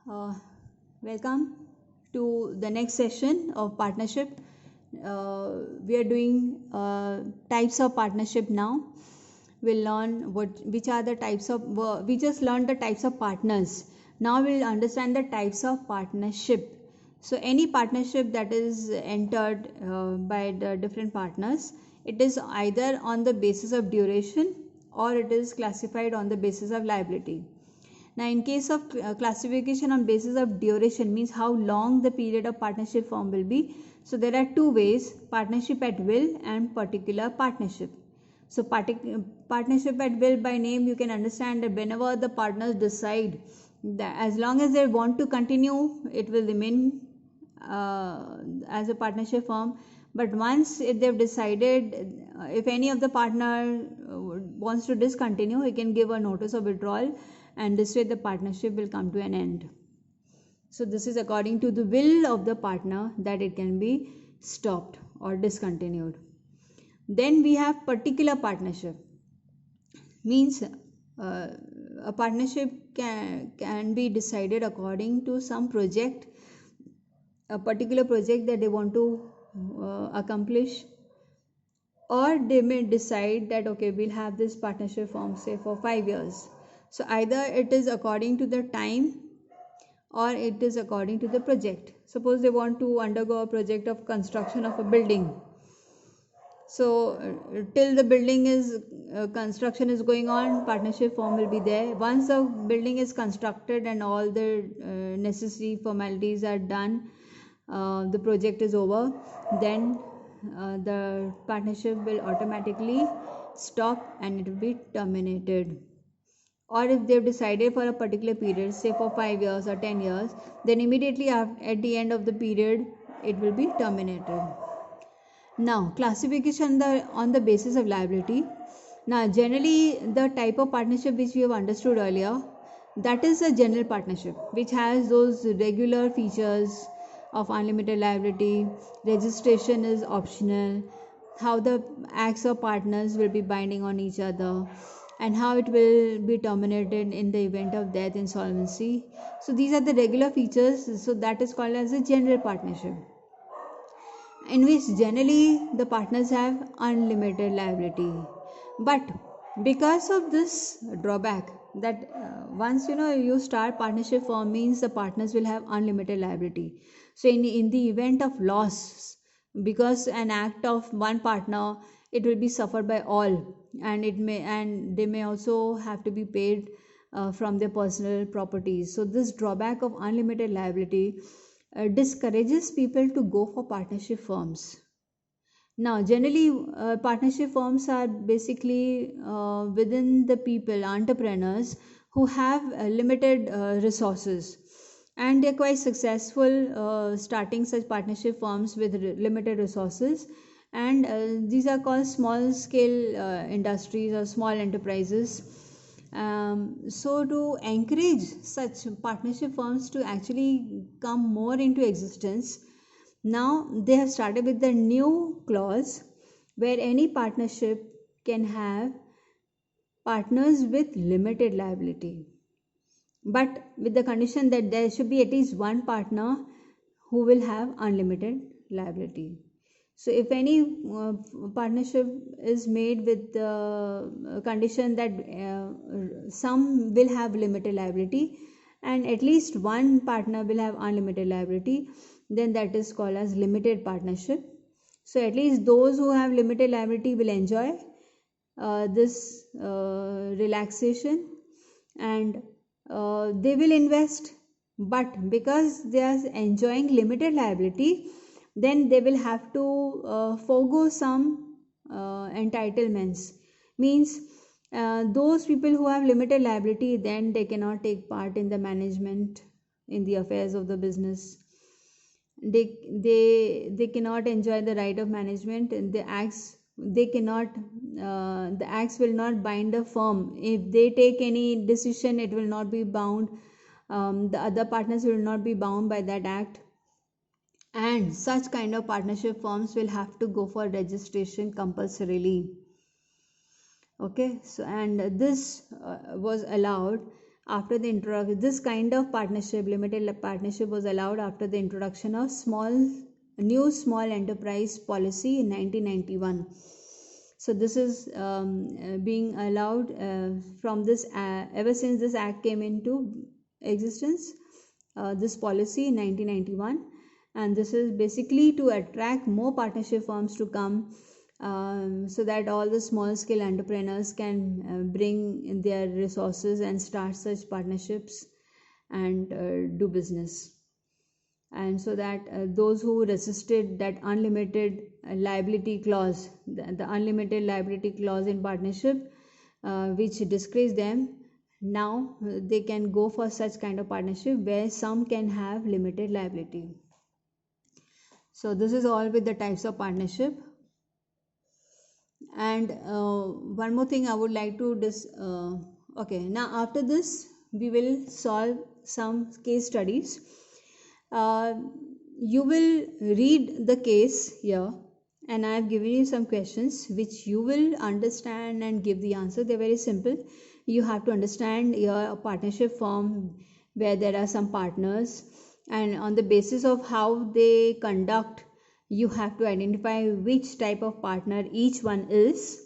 Uh, Welcome to the next session of partnership. We are doing types of partnership now. We'll learn which are the types of. We just learned the types of partners. Now we'll understand the types of partnership. So any partnership that is entered by the different partners, it is either on the basis of duration or it is classified on the basis of liability. Now, in case of classification on basis of duration, means how long the period of partnership form will be. So there are two ways: partnership at will and particular partnership. So partnership at will, by name you can understand that whenever the partners decide that as long as they want to continue, it will remain as a partnership firm. But once they've decided, if any of the partner wants to discontinue, he can give a notice of withdrawal, and this way the partnership will come to an end. So this is according to the will of the partner that it can be stopped or discontinued. Then we have particular partnership. Means a partnership can be decided according to some project, a particular project that they want to accomplish, or they may decide that okay, we'll have this partnership form say for 5 years. So either it is according to the time or it is according to the project. Suppose they want to undergo a project of construction of a building. So till the building is construction is going on, partnership form will be there. Once the building is constructed and all the necessary formalities are done, the project is over, then the partnership will automatically stop and it will be terminated. Or if they've decided for a particular period, say for 5 years or 10 years, then immediately at the end of the period it will be terminated. Now, classification on the basis of liability. Now, generally, the type of partnership which we have understood earlier, that is a general partnership which has those regular features of unlimited liability. Registration is optional. How the acts of partners will be binding on each other, and how it will be terminated in the event of death, insolvency. So these are the regular features. So that is called as a general partnership, in which generally the partners have unlimited liability. But because of this drawback that once you start partnership firm, means the partners will have unlimited liability. So in the event of loss, because an act of one partner, it will be suffered by all, and they may also have to be paid from their personal properties. So this drawback of unlimited liability discourages people to go for partnership firms. Now, generally, partnership firms are basically within the people, entrepreneurs who have limited resources, and they're quite successful starting such partnership firms with limited resources. And these are called small scale industries or small enterprises. So, to encourage such partnership firms to actually come more into existence, now they have started with the new clause where any partnership can have partners with limited liability, but with the condition that there should be at least one partner who will have unlimited liability. So if any partnership is made with the condition that some will have limited liability and at least one partner will have unlimited liability, then that is called as limited partnership. So at least those who have limited liability will enjoy this relaxation, and they will invest. But because they are enjoying limited liability, then they will have to forego some entitlements. Means those people who have limited liability, then they cannot take part in the management, in the affairs of the business. They cannot enjoy the right of management, and the acts they cannot the acts will not bind the firm. If they take any decision, it will not be bound, the other partners will not be bound by that act, and such kind of partnership firms will have to go for registration compulsorily. Okay, so and this was allowed after the introduction. This kind of partnership, limited partnership, was allowed after the introduction of new small enterprise policy in 1991. So this is being allowed from this ever since this act came into existence, this policy in 1991, and this is basically to attract more partnership firms to come, so that all the small scale entrepreneurs can bring their resources and start such partnerships and do business. And so that those who resisted that unlimited liability clause, the unlimited liability clause in partnership, which discouraged them, now they can go for such kind of partnership where some can have limited liability. So this is all with the types of partnership. And one more thing I would like to okay, now after this we will solve some case studies. You will read the case here, and I have given you some questions which you will understand and give the answer. They're very simple. You have to understand your partnership firm where there are some partners, and on the basis of how they conduct, you have to identify which type of partner each one is.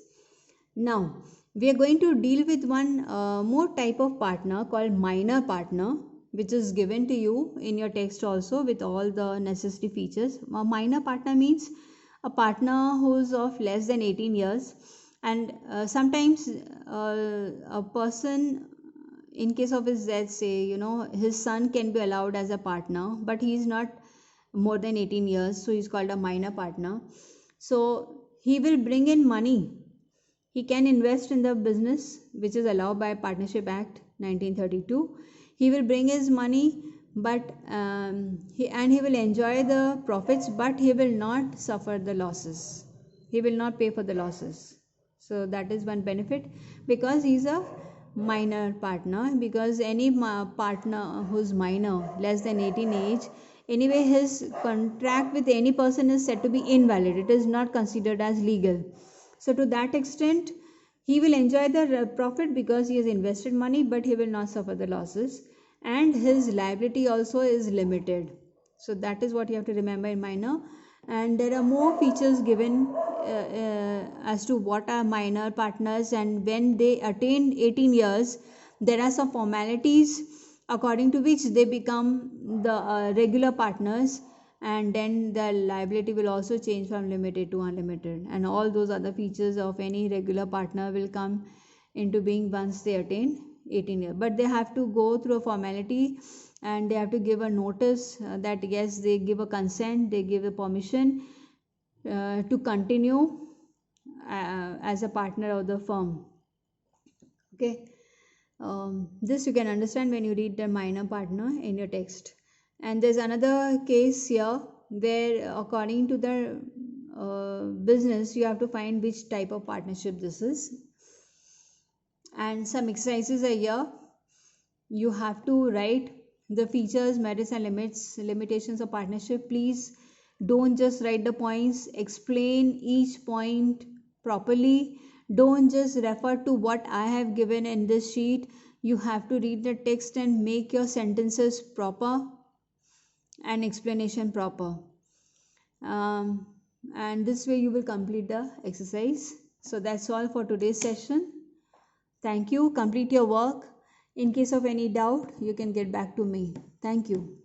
Now we are going to deal with one more type of partner called minor partner, which is given to you in your text also with all the necessary features. A minor partner means a partner who's of less than 18 years, and sometimes a person, in case of his, let's say, his son can be allowed as a partner, but he is not more than 18 years, so he's called a minor partner. So he will bring in money. He can invest in the business which is allowed by Partnership Act 1932. He will bring his money, but he will enjoy the profits, but he will not suffer the losses. He will not pay for the losses. So that is one benefit, because he's a minor partner. Because any partner who's minor, less than 18 age, anyway his contract with any person is said to be invalid. It is not considered as legal. So to that extent, he will enjoy the profit because he has invested money, but he will not suffer the losses, and his liability also is limited. So that is what you have to remember in minor. And there are more features given as to what are minor partners, and when they attain 18 years, there are some formalities according to which they become the regular partners, and then the liability will also change from limited to unlimited, and all those other features of any regular partner will come into being once they attain 18 years. But they have to go through a formality, and they have to give a notice that yes, they give a consent, they give a permission to continue as a partner of the firm. Okay, this you can understand when you read the minor partner in your text. And there's another case here where according to the business, you have to find which type of partnership this is. And some exercises are here. You have to write the features, merits and limitations of partnership. Please don't just write the points, explain each point properly. Don't just refer to what I have given in this sheet. You have to read the text and make your sentences proper and explanation proper. And this way you will complete the exercise. So that's all for today's session. Thank you. Complete your work. In case of any doubt, you can get back to me. Thank you.